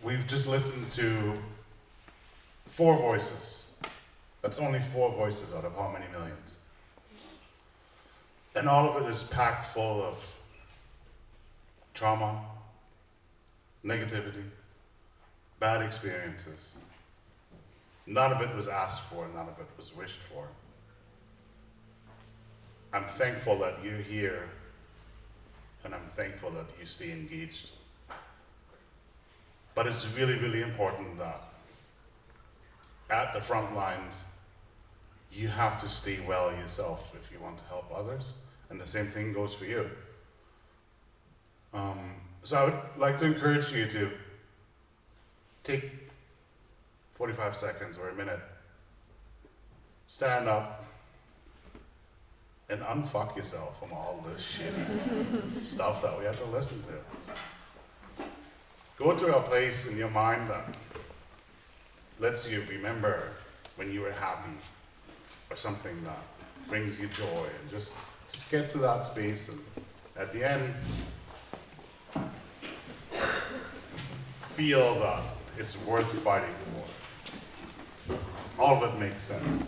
we've just listened to 4 voices. That's only 4 voices out of how many millions? And all of it is packed full of trauma, negativity, bad experiences. None of it was asked for, none of it was wished for. I'm thankful that you're here, and I'm thankful that you stay engaged. But it's really, really important that at the front lines, you have to stay well yourself if you want to help others, and the same thing goes for you. So I would like to encourage you to take 45 seconds or a minute, stand up, and unfuck yourself from all this shitty stuff that we have to listen to. Go to a place in your mind that lets you remember when you were happy, or something that brings you joy, and just get to that space, and at the end, feel that it's worth fighting for. All of it makes sense.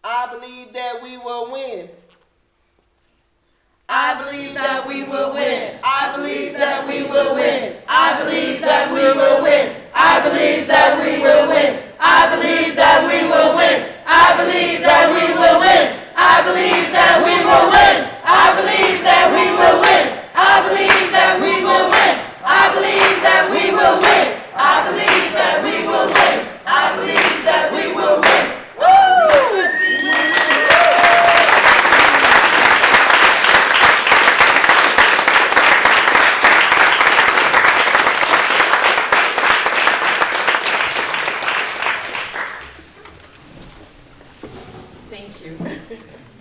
I believe that we will win. I believe that we will win. I believe that we will win. I believe that we will win. I believe that we will win. I believe that we will win. I believe that we will win. I believe that we will win. I believe that we will win. I believe that we will win. I believe that we will win. I believe that we will win. I believe that we will win. Woo!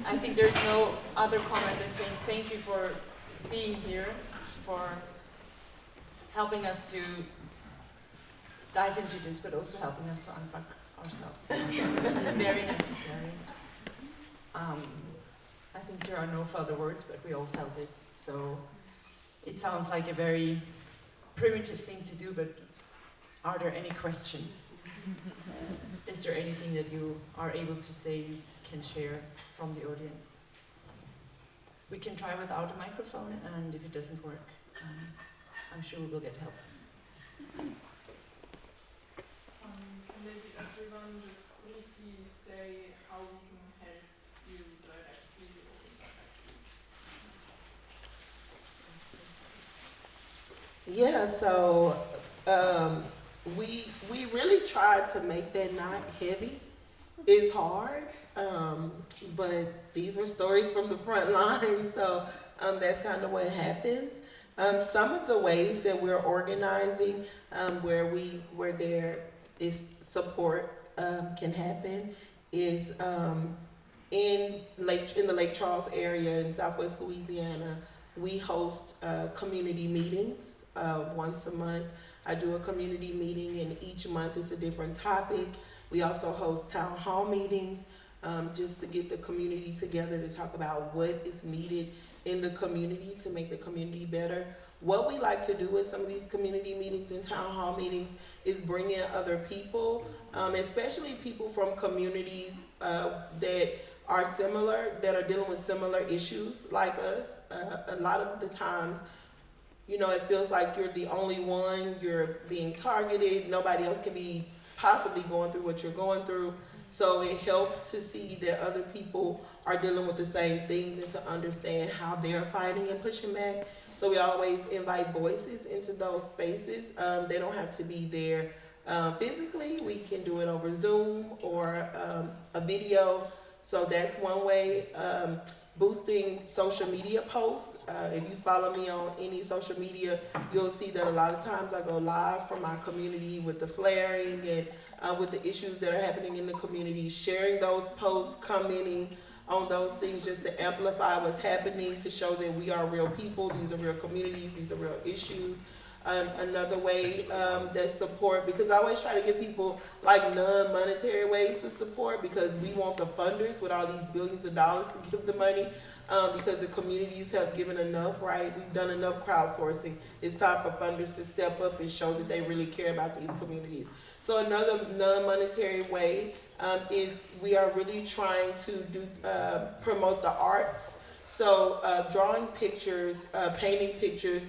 I think there's no other comment than saying thank you for being here, for helping us to dive into this, but also helping us to unfuck ourselves, which is very necessary. I think there are no further words, but we all felt it. So it sounds like a very primitive thing to do, but are there any questions? Is there anything that you are able to say you can share from the audience? We can try without a microphone, and if it doesn't work, I'm sure we will get help. Maybe everyone just briefly say how we can help you directly or indirectly. Yeah, so we really tried to make that not heavy. It's hard, but these were stories from the front line, so that's kind of what happens. Some of the ways that we're organizing, where there is support can happen, is in the Lake Charles area in Southwest Louisiana. We host community meetings once a month. I do a community meeting, and each month is a different topic. We also host town hall meetings just to get the community together to talk about what is needed in the community to make the community better. What we like to do with some of these community meetings and town hall meetings is bring in other people, especially people from communities that are similar, that are dealing with similar issues like us. A lot of the times, you know, it feels like you're the only one, you're being targeted, nobody else can be possibly going through what you're going through. So it helps to see that other people are dealing with the same things and to understand how they're fighting and pushing back. So we always invite voices into those spaces. They don't have to be there physically. We can do it over Zoom or a video. So that's one way. Boosting social media posts. If you follow me on any social media, you'll see that a lot of times I go live from my community with the flaring and with the issues that are happening in the community, sharing those posts, commenting on those things just to amplify what's happening, to show that we are real people, these are real communities, these are real issues. Another way that support, because I always try to give people like non-monetary ways to support, because we want the funders with all these billions of dollars to give the money, because the communities have given enough, right? We've done enough crowdsourcing. It's time for funders to step up and show that they really care about these communities. So another non-monetary way is we are really trying to promote the arts. So drawing pictures, painting pictures,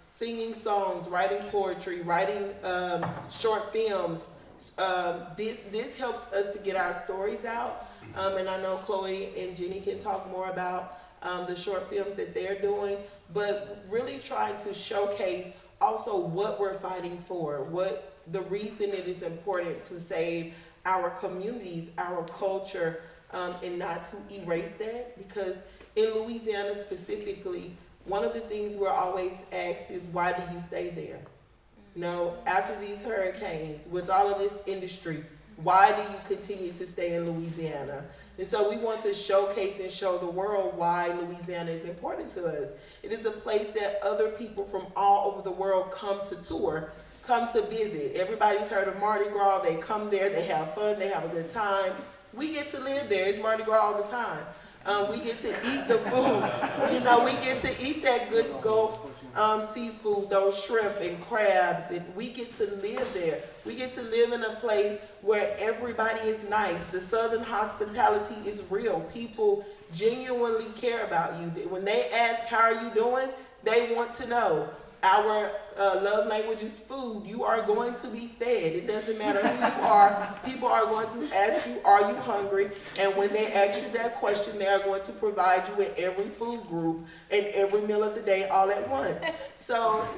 singing songs, writing poetry, writing short films. This helps us to get our stories out. And I know Chloe and Jenny can talk more about the short films that they're doing, but really trying to showcase also what we're fighting for, what the reason it is important to save our communities, our culture, and not to erase that. Because in Louisiana specifically, one of the things we're always asked is, why do you stay there? You know, after these hurricanes, with all of this industry, why do you continue to stay in Louisiana? And so we want to showcase and show the world why Louisiana is important to us. It is a place that other people from all over the world come to tour, come to visit. Everybody's heard of Mardi Gras. They come there, they have fun, they have a good time. We get to live there. It's Mardi Gras all the time. We get to eat the food. You know, we get to eat that good Gulf seafood, those shrimp and crabs, and we get to live there. We get to live in a place where everybody is nice. The Southern hospitality is real. People genuinely care about you. When they ask, how are you doing? They want to know. Our love language is food. You are going to be fed. It doesn't matter who you are. People are going to ask you, are you hungry? And when they ask you that question, they are going to provide you with every food group and every meal of the day all at once. So,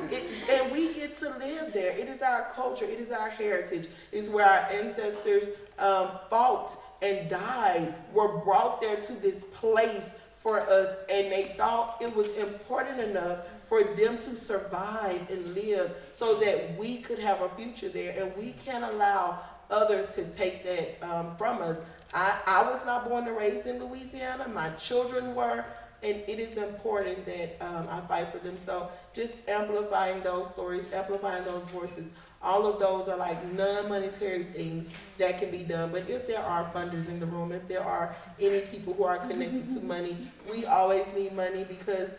and we get to live there. It is our culture. It is our heritage. It's where our ancestors fought and died, were brought there to this place for us, and they thought it was important enough for them to survive and live so that we could have a future there, and we can't allow others to take that from us. I was not born and raised in Louisiana. My children were, and it is important that I fight for them. So just amplifying those stories, amplifying those voices, all of those are like non-monetary things that can be done. But if there are funders in the room, if there are any people who are connected to money, we always need money, because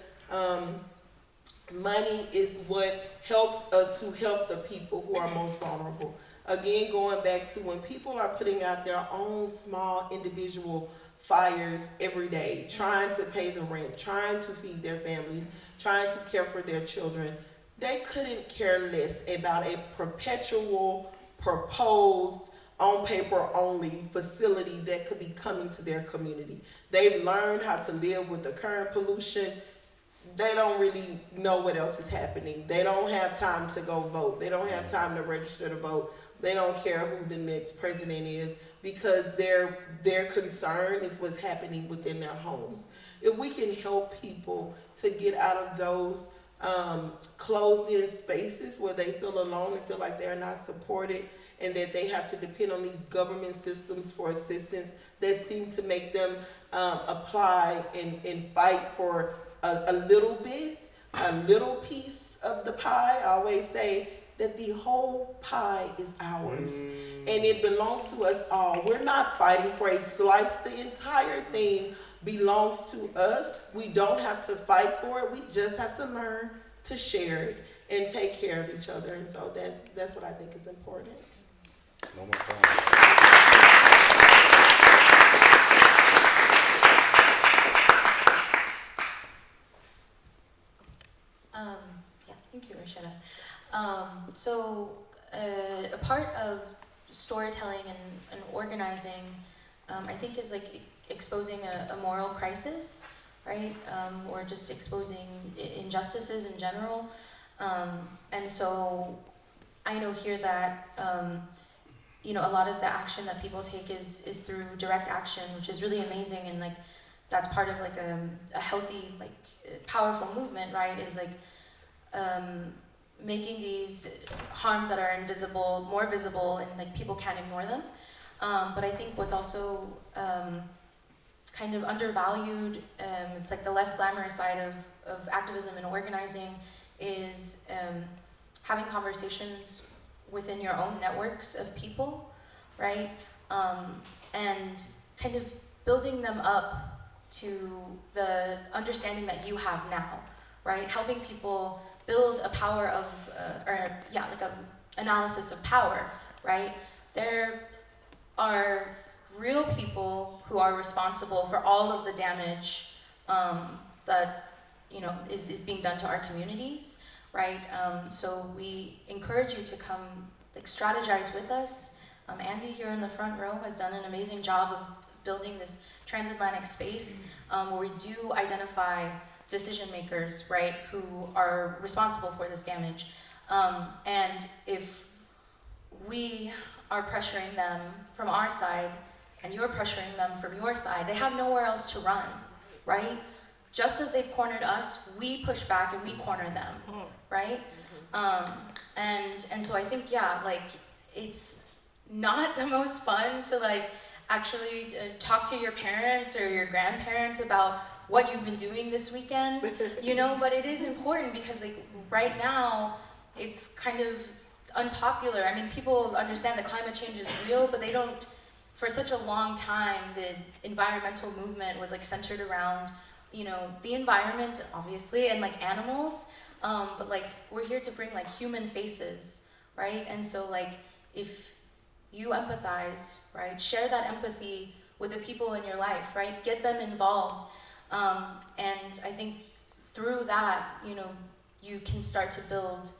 money is what helps us to help the people who are most vulnerable. Again, going back to when people are putting out their own small individual fires every day, trying to pay the rent, trying to feed their families, trying to care for their children, they couldn't care less about a perpetual, proposed, on paper only facility that could be coming to their community. They've learned how to live with the current pollution. They don't really know what else is happening. They don't have time to go vote. They don't have time to register to vote. They don't care who the next president is, because their concern is what's happening within their homes. If we can help people to get out of those closed-in spaces where they feel alone and feel like they're not supported, and that they have to depend on these government systems for assistance that seem to make them apply and fight for a little bit, a little piece of the pie. I always say that the whole pie is ours, and it belongs to us all. We're not fighting for a slice. The entire thing belongs to us. We don't have to fight for it. We just have to learn to share it and take care of each other. And so that's what I think is important. No more time. Yeah, thank you, Rashida. So a part of storytelling and organizing, I think, is like exposing a moral crisis, right? Or just exposing injustices in general. And so I know here that you know, a lot of the action that people take is through direct action, which is really amazing, and like that's part of like a healthy, like powerful movement, right? Is like making these harms that are invisible more visible, and like people can't ignore them. But I think what's also kind of undervalued, it's like the less glamorous side of activism and organizing, is having conversations within your own networks of people, right? And kind of building them up to the understanding that you have now, right? Helping people build a power of, like a analysis of power, right? There are real people who are responsible for all of the damage that, you know, is being done to our communities, right? So we encourage you to come like strategize with us. Andy here in the front row has done an amazing job of building this transatlantic space where we do identify decision makers, right, who are responsible for this damage. And if we are pressuring them from our side and you're pressuring them from your side, they have nowhere else to run, right? Just as they've cornered us, we push back and we corner them, right? And so I think, yeah, like it's not the most fun to like actually talk to your parents or your grandparents about what you've been doing this weekend, you know, but it is important because like right now it's kind of unpopular. I mean, people understand that climate change is real, but they don't, for such a long time, the environmental movement was like centered around, you know, the environment, obviously, and like animals, but like we're here to bring like human faces, right? And so like if you empathize, right, share that empathy with the people in your life, right, get them involved, and I think through that, you know, you can start to build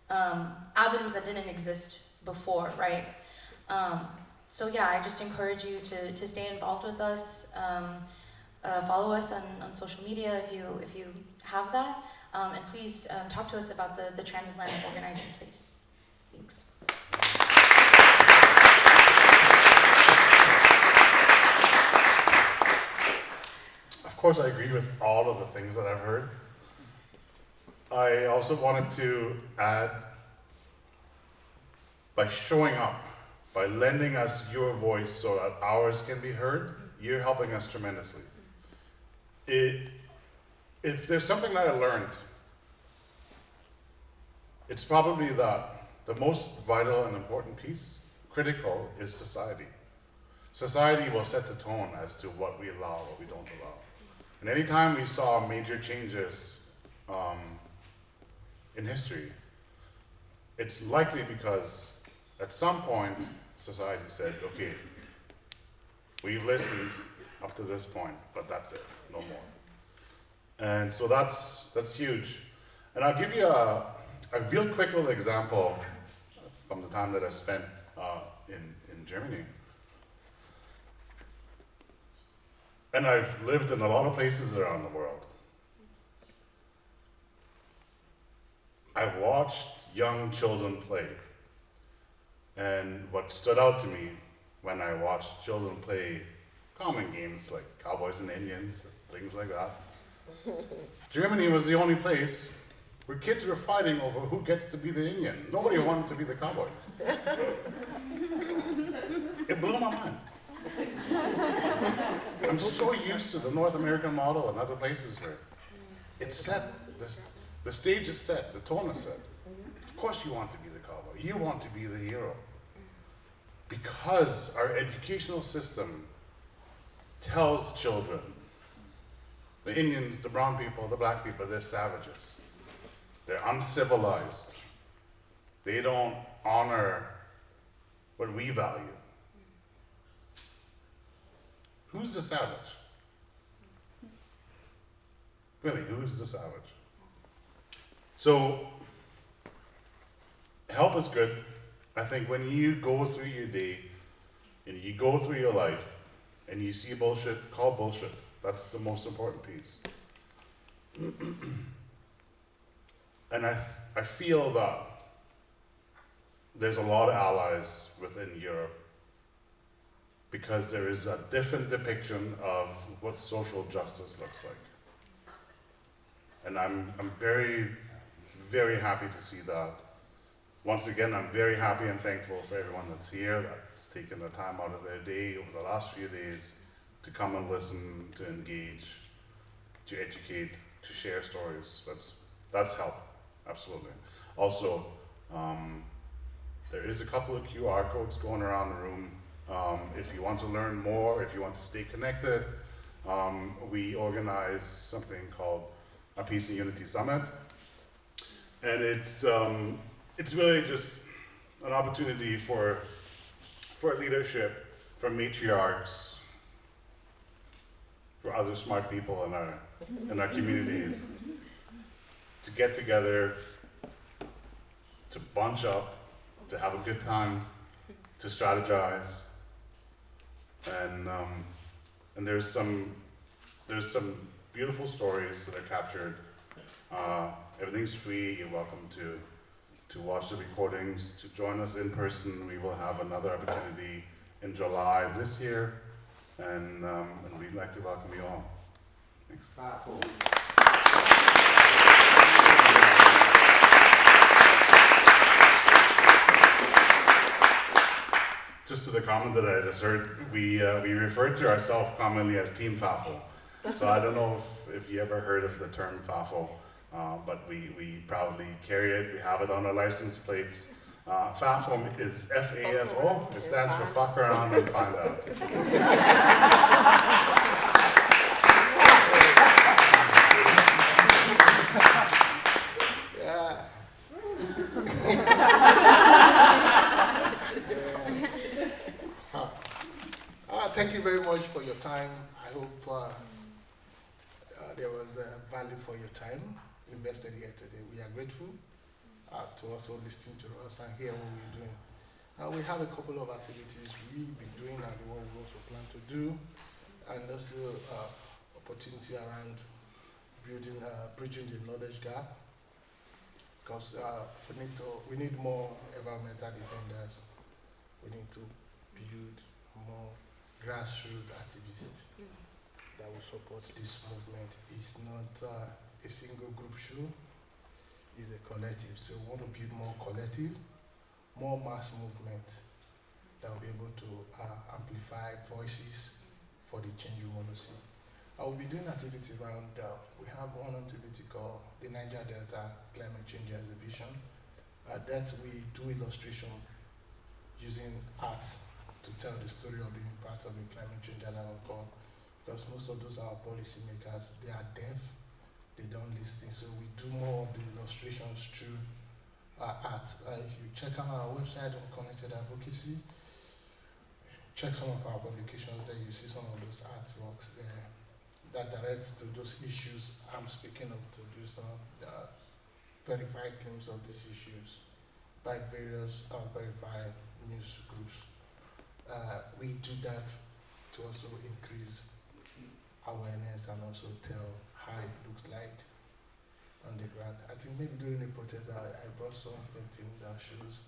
avenues that didn't exist before, right? So yeah, I just encourage you to stay involved with us. Follow us on social media if you have that, and please talk to us about the transatlantic organizing space. Thanks. Of course, I agree with all of the things that I've heard. I also wanted to add, by showing up, by lending us your voice so that ours can be heard, you're helping us tremendously. If there's something that I learned, it's probably that the most vital and important piece, critical, is society. Society will set the tone as to what we allow, what we don't allow. And anytime we saw major changes in history, it's likely because at some point society said, okay, we've listened up to this point, but that's it, no more. And so that's huge. And I'll give you a real quick little example from the time that I spent in Germany. And I've lived in a lot of places around the world. I watched young children play. And what stood out to me when I watched children play common games like cowboys and Indians, things like that, Germany was the only place where kids were fighting over who gets to be the Indian. Nobody wanted to be the cowboy. It blew my mind. I'm so used to the North American model and other places where it's set, the stage is set, the tone is set. Of course you want to be the cowboy, you want to be the hero. Because our educational system tells children, the Indians, the brown people, the black people, they're savages. They're uncivilized. They don't honor what we value. Who's the savage? Really, who's the savage? So, help is good. I think when you go through your day and you go through your life and you see bullshit, call bullshit. That's the most important piece. And I feel that there's a lot of allies within Europe because there is a different depiction of what social justice looks like. And I'm very, very happy to see that. Once again, I'm very happy and thankful for everyone that's here, that's taken the time out of their day over the last few days to come and listen, to engage, to educate, to share stories. That's help, absolutely. Also, there is a couple of QR codes going around the room. If you want to learn more, if you want to stay connected, we organize something called a Peace and Unity Summit. And it's really just an opportunity for leadership, for matriarchs, for other smart people in our communities to get together, to bunch up, to have a good time, to strategize, and there's some beautiful stories that are captured. Everything's free. You're welcome to watch the recordings, to join us in person. We will have another opportunity in July this year, and we'd like to welcome you all. Thanks. Just to the comment that I just heard, we refer to ourselves commonly as Team FAFO. So I don't know if you ever heard of the term FAFO, but we proudly carry it. We have it on our license plates. FAFO is F-A-F-O. It stands for fuck around and find out. Thank you very much for your time. I hope there was value for your time invested here today. We are grateful to also listen to us and hear what we're doing. We have a couple of activities we'll be doing and what we also plan to do, and also opportunity around bridging the knowledge gap, because we need more environmental defenders. We need to build more grassroots activists that will support this movement. It's not a single group show, it's a collective. So we want to build more collective, more mass movement that will be able to amplify voices for the change we want to see. I will be doing activities around, we have one activity called the Niger Delta Climate Change Exhibition. That we do illustration using art to tell the story of the impact of the climate change that I will call, because most of those are policymakers, they are deaf, they don't listen, so we do more of the illustrations through art. If you check out our website on Connected Advocacy, check some of our publications there, you see some of those artworks there that directs to those issues I'm speaking of, to do some verified claims of these issues by various verified news groups. We do that to also increase awareness and also tell how it looks like on the ground. I think maybe during the protest I brought some painting that shows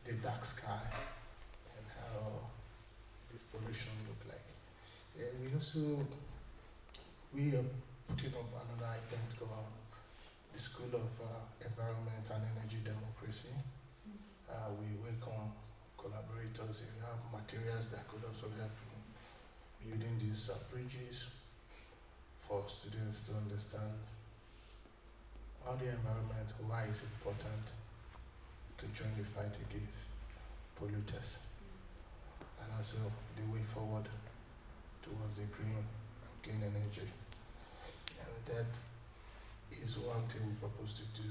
the dark sky and how this pollution look like. We are putting up another event called the School of Environment and Energy Democracy. We welcome collaborators. If you have materials that could also help in building these bridges for students to understand how the environment, why it's important to join the fight against polluters, and also the way forward towards the clean energy. And that is one thing we propose to do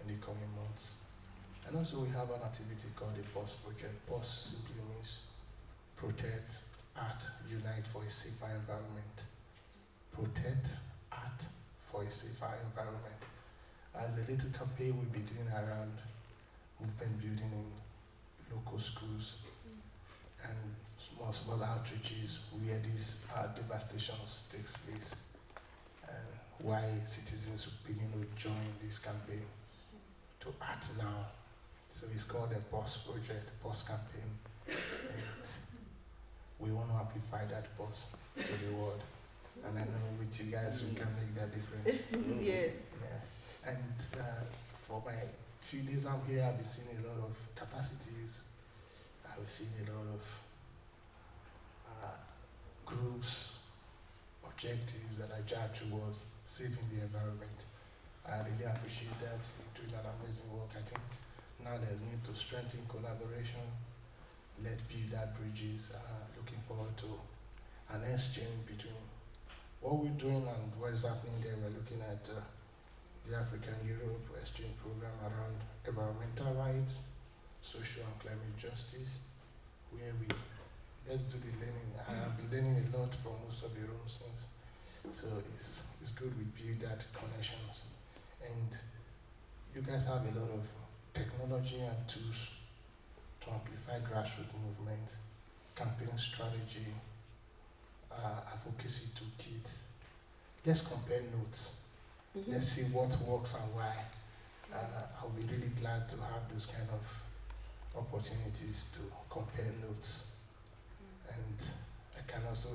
in the coming months. And also we have an activity called the POS project. POS simply means Protect, Act, Unite for a Safer Environment. Protect, Act for a Safer Environment. As a little campaign we'll be doing around movement building in local schools and small outreaches where these devastations takes place. And why citizens begin to join this campaign to act now. So it's called the POS project, POS campaign. And we want to amplify that POS to the world. And I know with you guys we can make that difference. Yes. Yeah. And for my few days I'm here, I've been seeing a lot of capacities. I've seen a lot of groups, objectives that are geared towards saving the environment. I really appreciate that. You're doing an amazing work. I think now there's need to strengthen collaboration. Let's build that bridges. Looking forward to an exchange between what we're doing and what is happening there. We're looking at the African-Europe exchange program around environmental rights, social and climate justice, where let's do the learning. I have been learning a lot from most of the rooms since. So it's good we build that connections. And you guys have a lot of technology and tools to amplify grassroots movement, campaign strategy, advocacy toolkits. Let's compare notes. Let's see what works and why. I'll be really glad to have those kind of opportunities to compare notes. And I can also,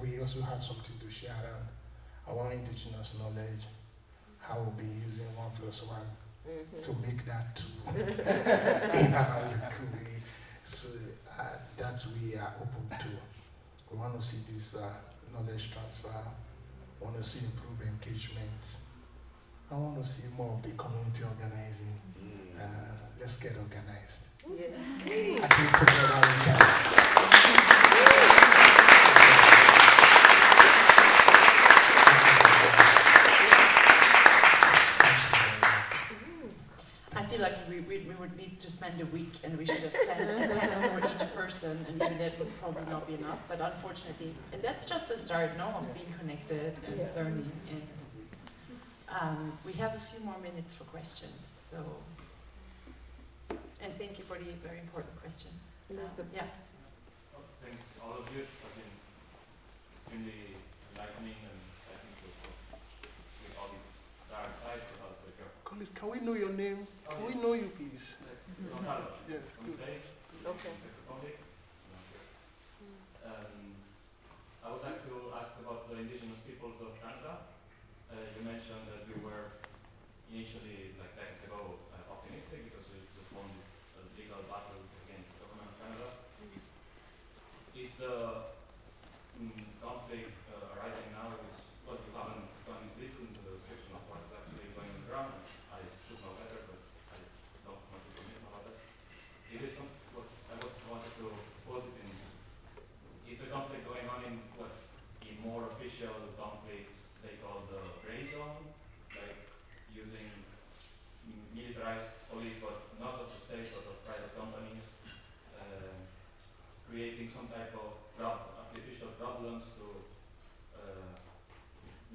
we also have something to share around our indigenous knowledge, how we'll be using 1+1 to make that 2 in our local way. So that we are open to. We want to see this knowledge transfer. We want to see improved engagement. I want to see more of the community organizing. Let's get organized. Yes. I think together we can. I feel like we would need to spend a week and we should have planned a panel for each person, and even that would probably not be enough, but unfortunately, and that's just the start, no, of being connected and learning. And we have a few more minutes for questions, so, and thank you for the very important question. Yeah. Thanks all of you. I've been extremely enlightening, and I think with all these dark sides, but also your Colleagues, can we know your name? Can we know you, please? Gonzalo, Yes, from good. Spain, Okay. Czech Republic. I would like to ask about the indigenous peoples of Canada. You mentioned that you were initially, like decades ago, optimistic because you just won a legal battle against the government of Canada. Is the conflict arising now, which what you haven't gone deep into the description of what's actually going on the ground? I should know better, but I don't want to commit about that. Is it some what I wanted to pose it in? Is the conflict going on in what in more official conflicts they call the gray zone, like using militarized police, but not of the state, but of private companies, creating some type of artificial problems to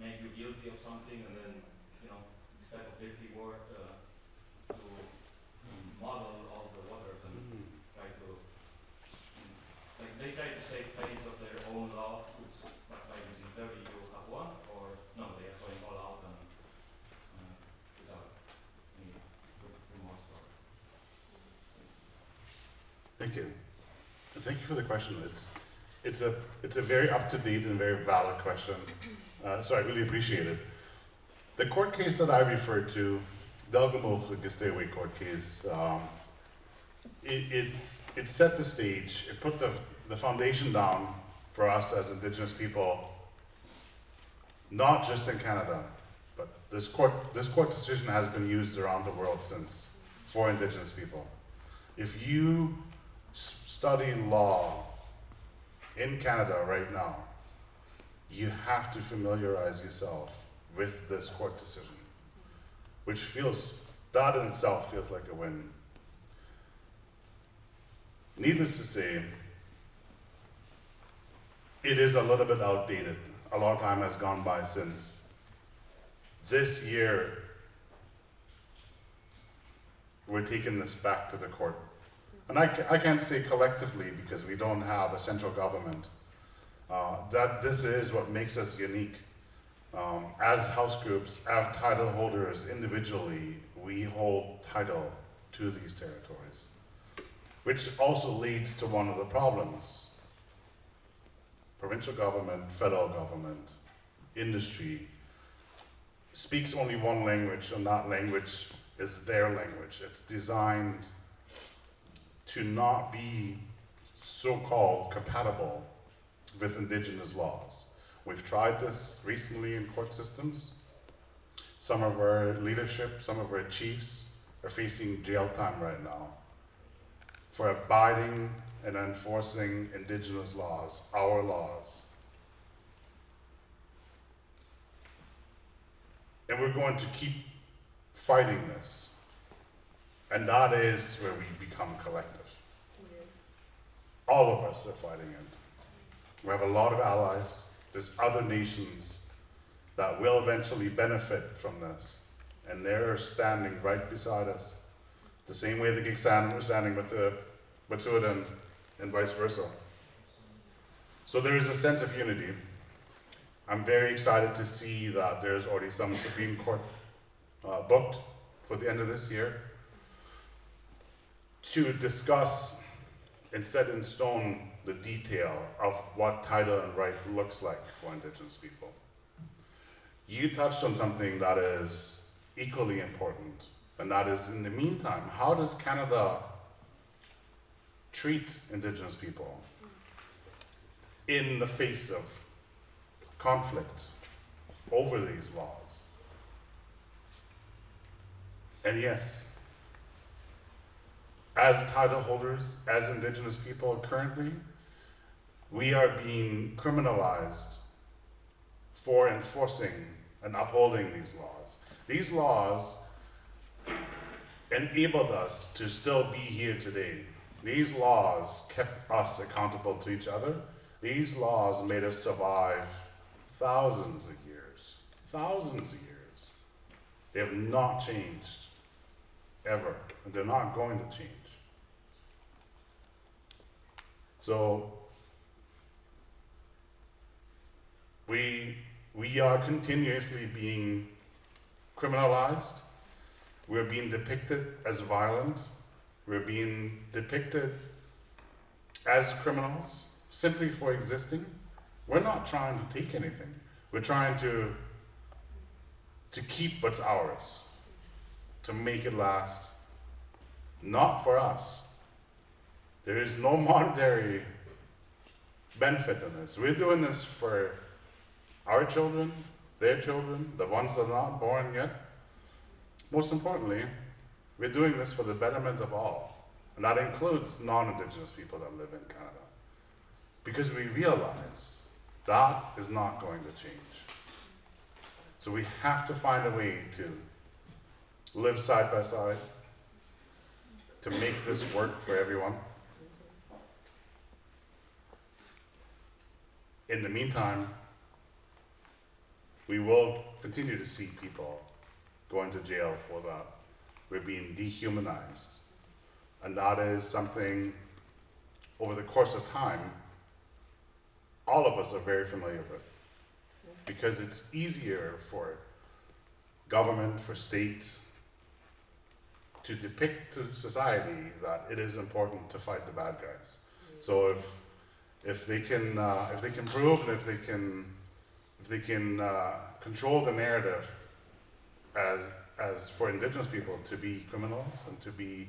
make you guilty of something, and then this type of guilty work to model all the waters and try to like they try to save face of their own law, which by using 30 you have one, or no, they are going all out and without any remorse or. Thank you. And thank you for the question. It's a very up-to-date and very valid question. So I really appreciate it. The court case that I referred to, Delgamogelijk Stay-Away court case, it set the stage. It put the foundation down for us as Indigenous people, not just in Canada, but this court decision has been used around the world since for Indigenous people. If you study law in Canada right now, you have to familiarize yourself with this court decision, which that in itself feels like a win. Needless to say, it is a little bit outdated. A lot of time has gone by since. This year, we're taking this back to the court. And I can't say collectively because we don't have a central government. That this is what makes us unique. As house groups, as title holders individually, we hold title to these territories, which also leads to one of the problems. Provincial government, federal government, industry speaks only one language, and that language is their language. It's designed to not be so-called compatible with indigenous laws. We've tried this recently in court systems. Some of our leadership, some of our chiefs are facing jail time right now for abiding and enforcing indigenous laws, our laws. And we're going to keep fighting this. And that is where we become collective. All of us are fighting it. We have a lot of allies. There's other nations that will eventually benefit from this. And they're standing right beside us. The same way the Gigsan were standing with the Wet'suwet'en and vice versa. So there is a sense of unity. I'm very excited to see that there's already some Supreme Court booked for the end of this year to discuss and set in stone the detail of what title and right looks like for Indigenous people. You touched on something that is equally important, and that is, in the meantime, how does Canada treat Indigenous people in the face of conflict over these laws? And yes, as title holders, as Indigenous people currently, we are being criminalized for enforcing and upholding these laws. These laws enabled us to still be here today. These laws kept us accountable to each other. These laws made us survive thousands of years. Thousands of years. They have not changed, ever, and they're not going to change. So, we are continuously being criminalized. We're being depicted as violent. We're being depicted as criminals simply for existing. We're not trying to take anything. We're trying to keep what's ours, to make it last. Not for us. There is no monetary benefit in this. We're doing this for our children, their children, the ones that are not born yet. Most importantly, we're doing this for the betterment of all. And that includes non-Indigenous people that live in Canada. Because we realize that is not going to change. So we have to find a way to live side by side, to make this work for everyone. In the meantime, we will continue to see people going to jail for that. We're being dehumanized. And that is something, over the course of time, all of us are very familiar with. Because it's easier for government, for state, to depict to society that it is important to fight the bad guys. So if they can prove and if they can control the narrative as for Indigenous people to be criminals and to be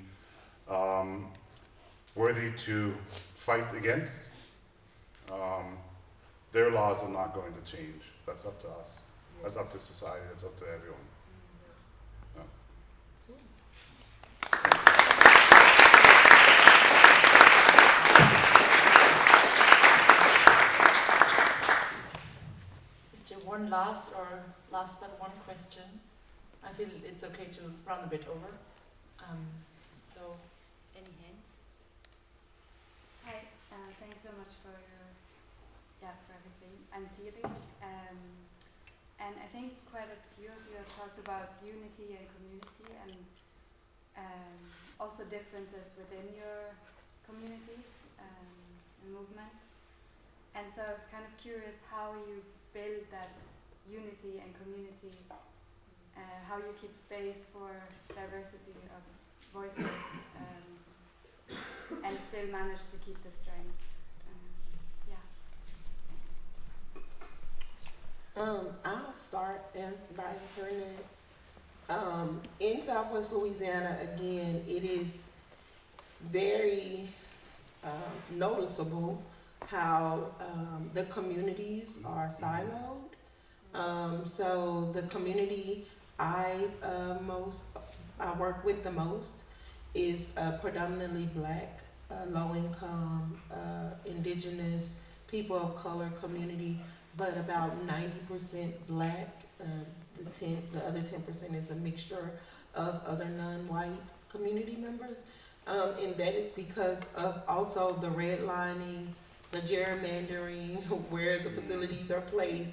worthy to fight against, their laws are not going to change. That's up to us. That's up to society. That's up to everyone. Yeah. Is there one last but one question? I feel it's okay to run a bit over. So, Any hands? Hi, thanks so much for everything. I'm Siri, and I think quite a few of you have talked about unity and community, and also differences within your communities and movements. And so I was kind of curious how you build that unity and community, how you keep space for diversity of voices, and still manage to keep the strength. I'll start by answering that. In Southwest Louisiana, again, it is very noticeable how the communities are siloed. So the community I work with the most is predominantly Black, low income, indigenous, people of color community, but about 90% Black. The other 10% is a mixture of other non-white community members. And that is because of also the redlining, the gerrymandering, where the facilities are placed.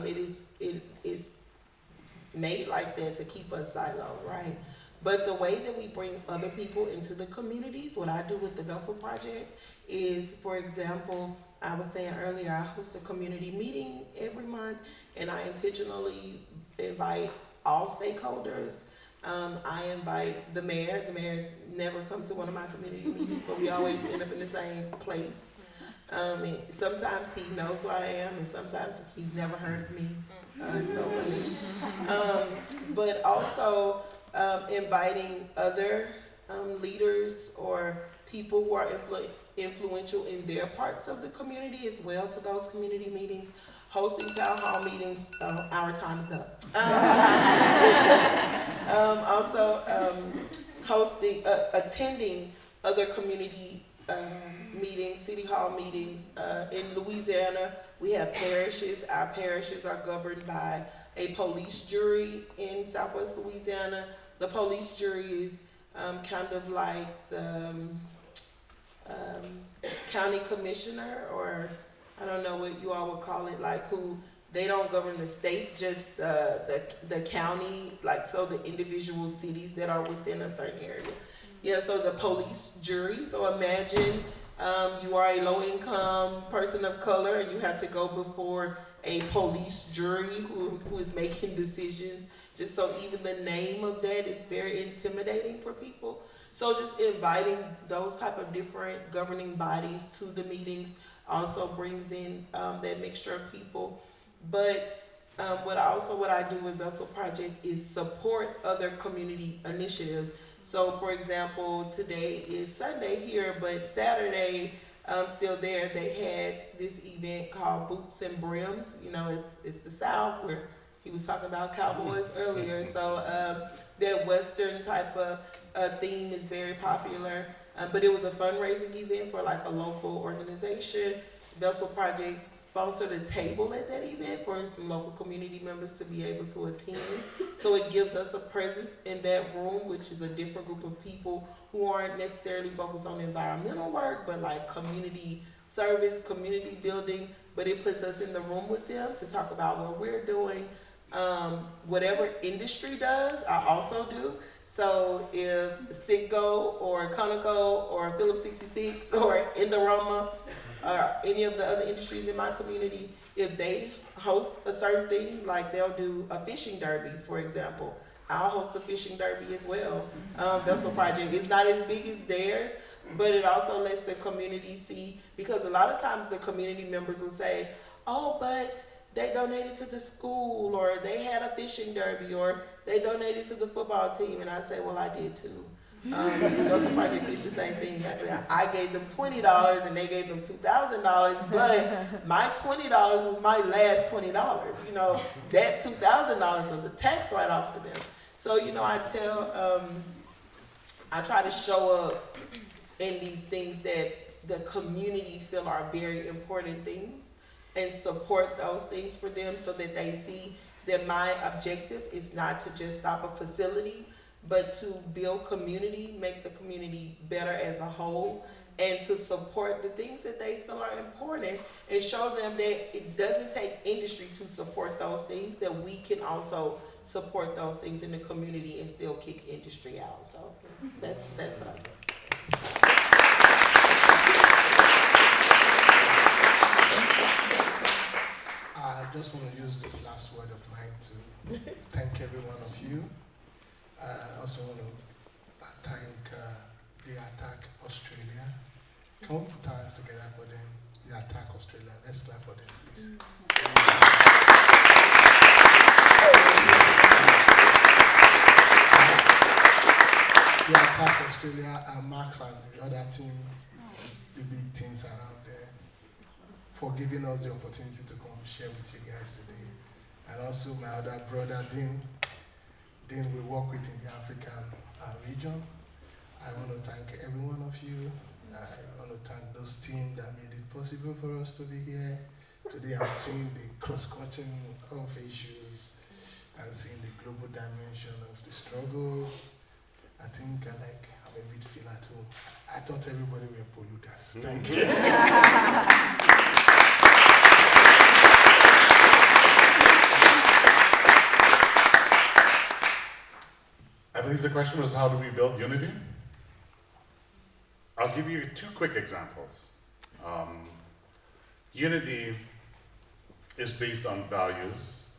It is made like that to keep us siloed, right? But the way that we bring other people into the communities, what I do with the Vessel Project is, for example, I was saying earlier, I host a community meeting every month, and I intentionally invite all stakeholders. I invite the mayor. The mayor's never come to one of my community meetings, but we always end up in the same place. And sometimes he knows who I am, and sometimes he's never heard of me. So funny. But also inviting other leaders or people who are influential in their parts of the community as well to those community meetings, hosting town hall meetings. Our time is up. Also attending other community meetings, city hall meetings. In Louisiana, we have parishes. Our parishes are governed by a police jury in Southwest Louisiana. The police jury is kind of like the county commissioner, or I don't know what you all would call it, like who, they don't govern the state, just the county, like so the individual cities that are within a certain area. Yeah, so the police jury, so imagine you are a low income person of color and you have to go before a police jury who is making decisions. Just so even the name of that is very intimidating for people. So just inviting those type of different governing bodies to the meetings also brings in that mixture of people. But what I do with Vessel Project is support other community initiatives. So for example, today is Sunday here, but Saturday, still there, they had this event called Boots and Brims. You know, it's the South, where he was talking about cowboys earlier. So that Western type of theme is very popular. But it was a fundraising event for like a local organization. Vessel Project sponsored a table at that event for some local community members to be able to attend. So it gives us a presence in that room, which is a different group of people who aren't necessarily focused on environmental work, but like community service, community building. But it puts us in the room with them to talk about what we're doing. Whatever industry does, I also do. So if Citgo or Conoco or Phillips 66 or Indorama or any of the other industries in my community, if they host a certain thing, like they'll do a fishing derby, for example, I'll host a fishing derby as well. Vessel Project is not as big as theirs, but it also lets the community see, because a lot of times the community members will say, oh, but they donated to the school, or they had a fishing derby, or they donated to the football team. And I say, well, I did too. Vessel Project did the same thing. I gave them $20 and they gave them $2,000, but my $20 was my last $20. You know, that $2,000 was a tax write-off for them. So, you know, I try to show up in these things that the communities feel are very important things, and support those things for them, so that they see that my objective is not to just stop a facility, but to build community, make the community better as a whole, and to support the things that they feel are important, and show them that it doesn't take industry to support those things, that we can also support those things in the community and still kick industry out. So that's what I do. just want to use this last word of mine to thank every one of you. I also want to thank the Attack Australia. Can we put our hands together for them? The Attack Australia. Let's clap for them, please. The Attack Australia and Max and the other team, the big teams around there, for giving us the opportunity to come share with you guys today. And also my other brother, Dean. Dean we work with in the African region. I want to thank every one of you. I want to thank those teams that made it possible for us to be here. Today I'm seeing the cross-cutting of issues and seeing the global dimension of the struggle. I think I'm a bit feel at home. I thought everybody were polluters. Thank you. I believe the question was, how do we build unity? I'll give you 2 quick examples. Unity is based on values.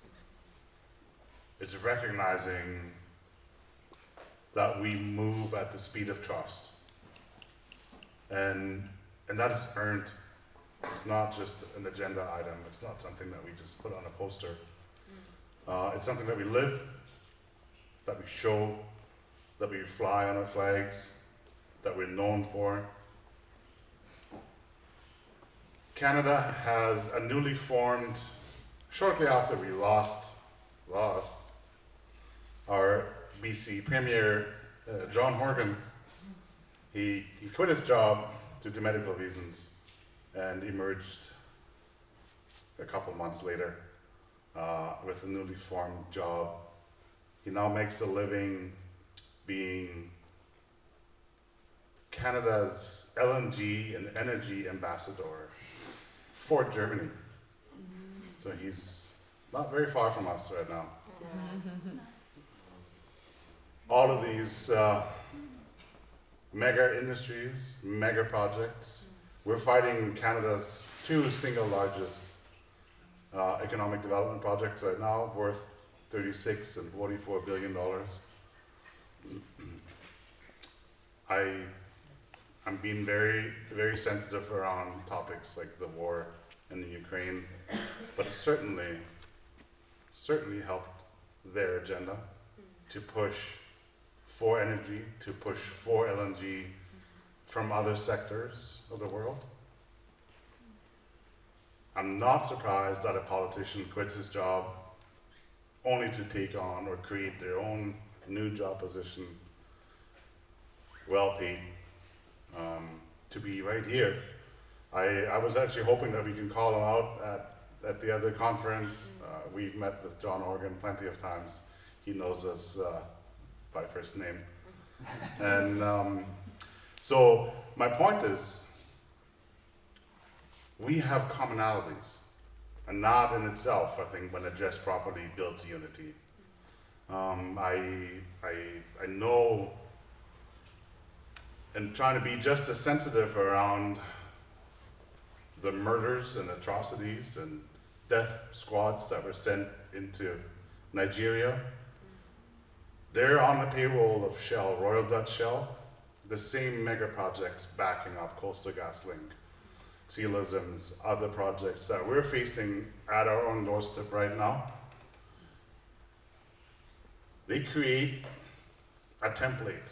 It's recognizing that we move at the speed of trust. And that is earned. It's not just an agenda item. It's not something that we just put on a poster. It's something that we live, that we show, that we fly on our flags, that we're known for. Canada has a newly formed, shortly after we lost our BC Premier, John Horgan. He quit his job due to medical reasons and emerged a couple months later with a newly formed job. He now makes a living being Canada's LNG and energy ambassador for Germany. So he's not very far from us right now. All of these mega industries, mega projects, we're fighting Canada's 2 single largest economic development projects right now, worth $36 and $44 billion. I'm being very, very sensitive around topics like the war in the Ukraine, but it certainly helped their agenda to push for energy, to push for LNG from other sectors of the world. I'm not surprised that a politician quits his job only to take on or create their own new job position, well paid, to be right here. I was actually hoping that we can call him out at the other conference. We've met with John Horgan plenty of times. He knows us by first name. And so my point is, we have commonalities, and that in itself, I think, when addressed properly, builds unity. I know, and trying to be just as sensitive around the murders and atrocities and death squads that were sent into Nigeria. They're on the payroll of Shell, Royal Dutch Shell, the same mega projects backing up Coastal GasLink, Xelisms, other projects that we're facing at our own doorstep right now. They create a template.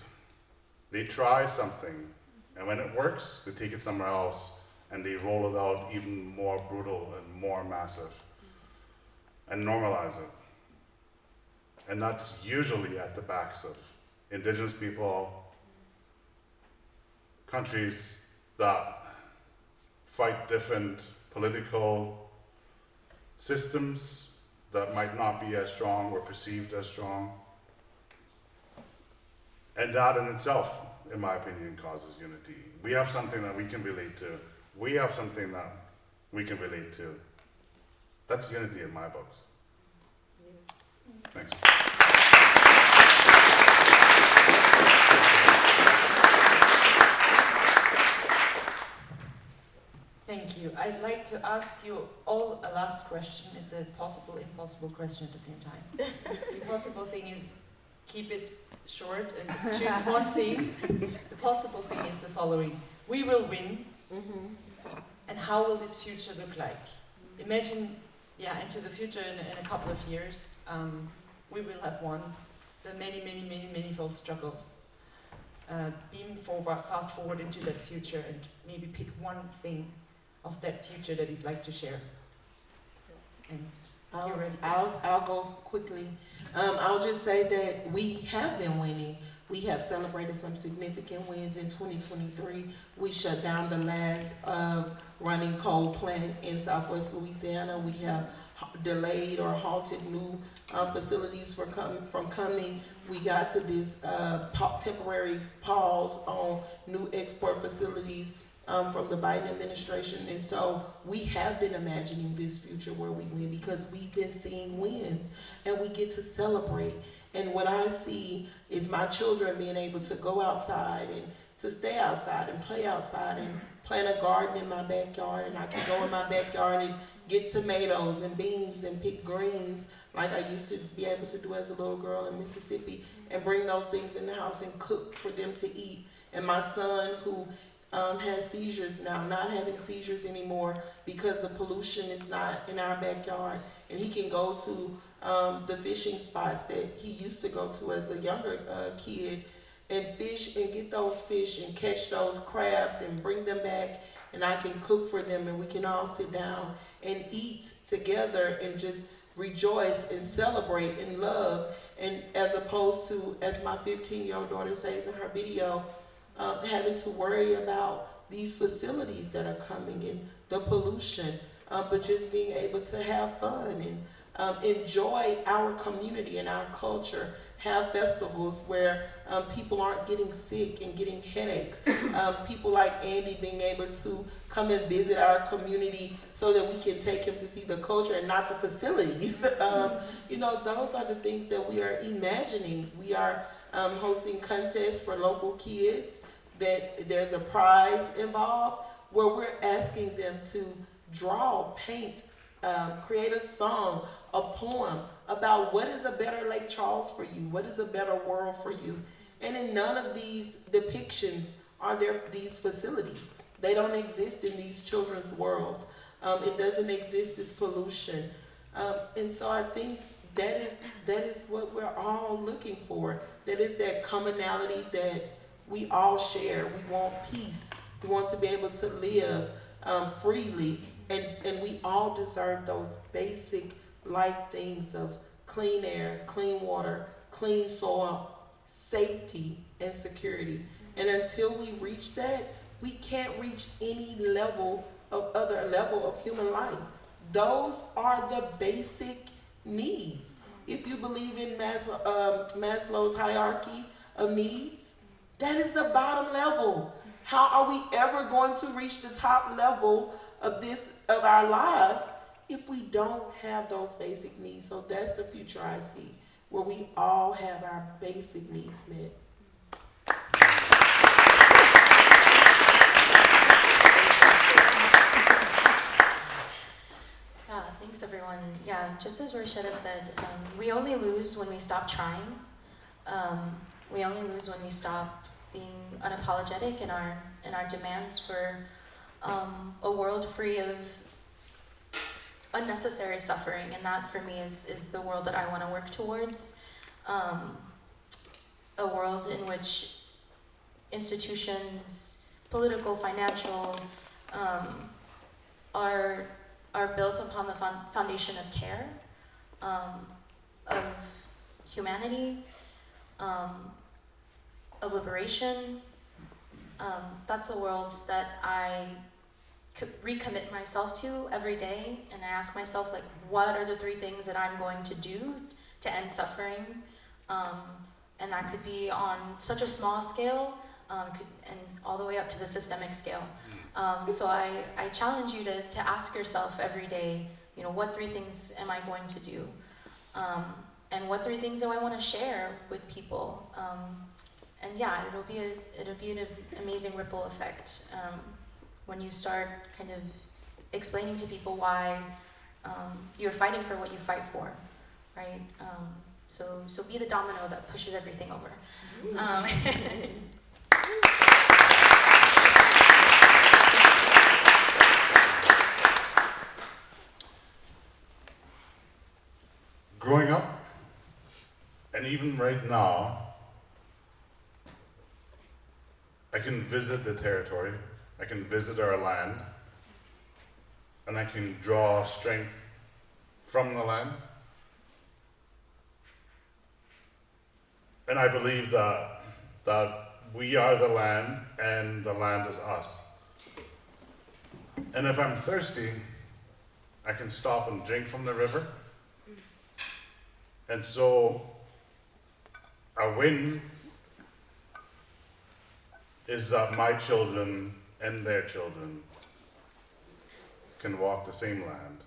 They try something, and when it works, they take it somewhere else, and they roll it out even more brutal and more massive, and normalize it. And that's usually at the backs of indigenous people, countries that fight different political systems that might not be as strong or perceived as strong. And that in itself, in my opinion, causes unity. We have something that we can relate to. We have something that we can relate to. That's unity in my books. Thanks. Thank you. I'd like to ask you all a last question. It's a possible, impossible question at the same time. The impossible thing is keep it short and choose one thing. The possible thing is the following. We will win. And how will this future look like? Imagine, into the future in a couple of years, we will have won the many fold struggles. Beam forward, fast forward into that future and maybe pick one thing of that future that you'd like to share. And you're ready. I'll go quickly. I'll just say that we have been winning. We have celebrated some significant wins in 2023. We shut down the last running coal plant in Southwest Louisiana. We have delayed or halted new facilities from coming. We got to this temporary pause on new export facilities from the Biden administration. And so we have been imagining this future where we win because we've been seeing wins and we get to celebrate. And what I see is my children being able to go outside and to stay outside and play outside and plant a garden in my backyard, and I can go in my backyard and get tomatoes and beans and pick greens like I used to be able to do as a little girl in Mississippi, and bring those things in the house and cook for them to eat. And my son, who has seizures now, not having seizures anymore because the pollution is not in our backyard, and he can go to the fishing spots that he used to go to as a younger kid and fish and get those fish and catch those crabs and bring them back, and I can cook for them and we can all sit down and eat together and just rejoice and celebrate and love. And as opposed to, as my 15-year-old daughter says in her video, having to worry about these facilities that are coming and the pollution, but just being able to have fun and enjoy our community and our culture, have festivals where people aren't getting sick and getting headaches. People like Andy being able to come and visit our community so that we can take him to see the culture and not the facilities. Those are the things that we are imagining. We are hosting contests for local kids that there's a prize involved where we're asking them to draw, paint, create a song, a poem about what is a better Lake Charles for you, what is a better world for you. And in none of these depictions are there these facilities. They don't exist in these children's worlds. It doesn't exist, this pollution. And so I think that is what we're all looking for. That is that commonality that we all share. We want peace. We want to be able to live freely. And we all deserve those basic life things of clean air, clean water, clean soil, safety, and security. And until we reach that, we can't reach any other level of human life. Those are the basic needs. If you believe in Maslow's hierarchy of needs, that is the bottom level. How are we ever going to reach the top level of our lives if we don't have those basic needs? So that's the future I see, where we all have our basic needs met. Thanks everyone. Just as Rochetta said, we only lose when we stop trying. We only lose when we stop being unapologetic in our demands for a world free of unnecessary suffering, and that for me is the world that I want to work towards. A world in which institutions, political, financial, are built upon the foundation of care, of humanity, of liberation. That's a world that I recommit myself to every day, and I ask myself, what are the 3 things that I'm going to do to end suffering? And that could be on such a small scale, and all the way up to the systemic scale. So I challenge you to ask yourself every day, what 3 things am I going to do? And what 3 things do I want to share with people? And it'll be an amazing ripple effect when you start kind of explaining to people why you're fighting for what you fight for, right? So be the domino that pushes everything over. Growing up, and even right now, I can visit the territory, I can visit our land, and I can draw strength from the land. And I believe that we are the land and the land is us. And if I'm thirsty, I can stop and drink from the river. And so a win is that my children and their children can walk the same land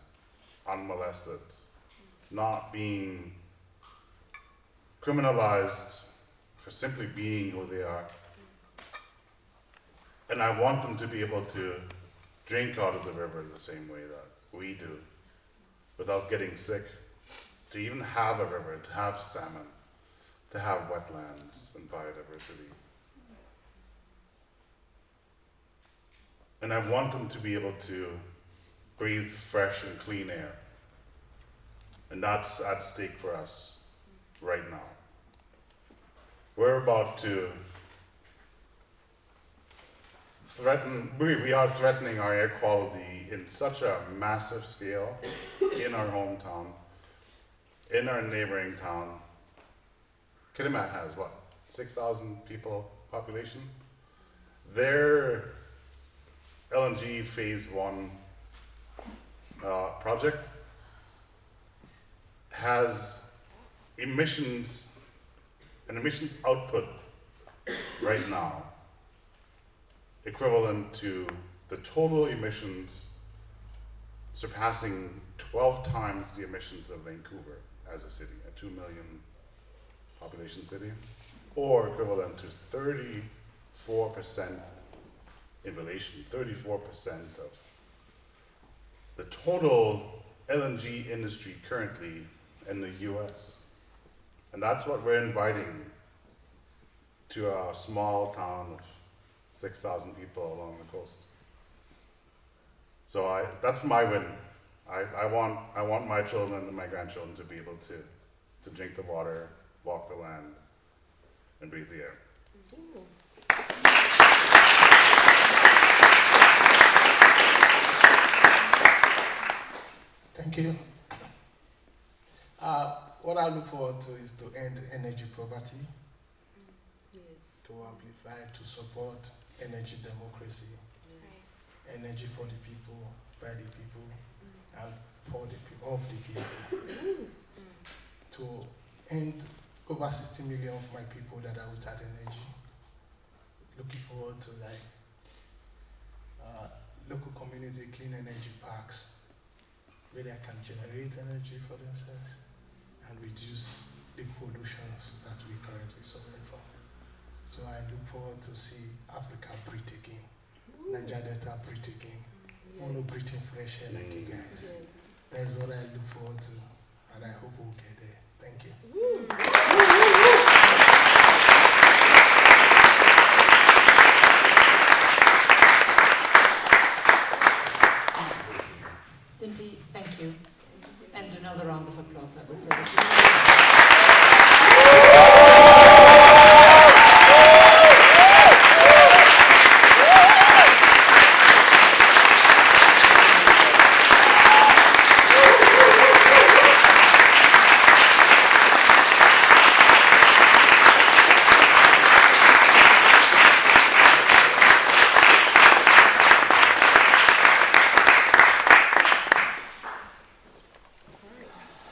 unmolested, not being criminalized for simply being who they are. And I want them to be able to drink out of the river the same way that we do, without getting sick, to even have a river, to have salmon, to have wetlands and biodiversity. And I want them to be able to breathe fresh and clean air. And that's at stake for us right now. We're about to we are threatening our air quality in such a massive scale in our hometown, in our neighboring town. Kitimat has what, 6,000 people population? Their LNG phase 1 project has an emissions output right now equivalent to the total emissions surpassing 12 times the emissions of Vancouver as a city, a 2 million population city, or equivalent to 34% in relation, 34% of the total LNG industry currently in the US. And that's what we're inviting to a small town of 6,000 people along the coast. So that's my win. I want my children and my grandchildren to be able to drink the water, walk the land, and breathe the air. Thank you. What I look forward to is to end energy poverty, to amplify, to support energy democracy, energy for the people, by the people, and for the people, of the people. To end over 60 million of my people that are without energy. Looking forward to local community clean energy parks where they can generate energy for themselves and reduce the pollutions that we currently suffering from. So I look forward to see Africa breathe again, Niger Delta breathe again, Mono breathing fresh air like you guys. That is what I look forward to, and I hope we'll get there. Thank you. Simply, thank you. And another round of applause, I would say.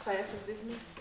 Class is dismissed.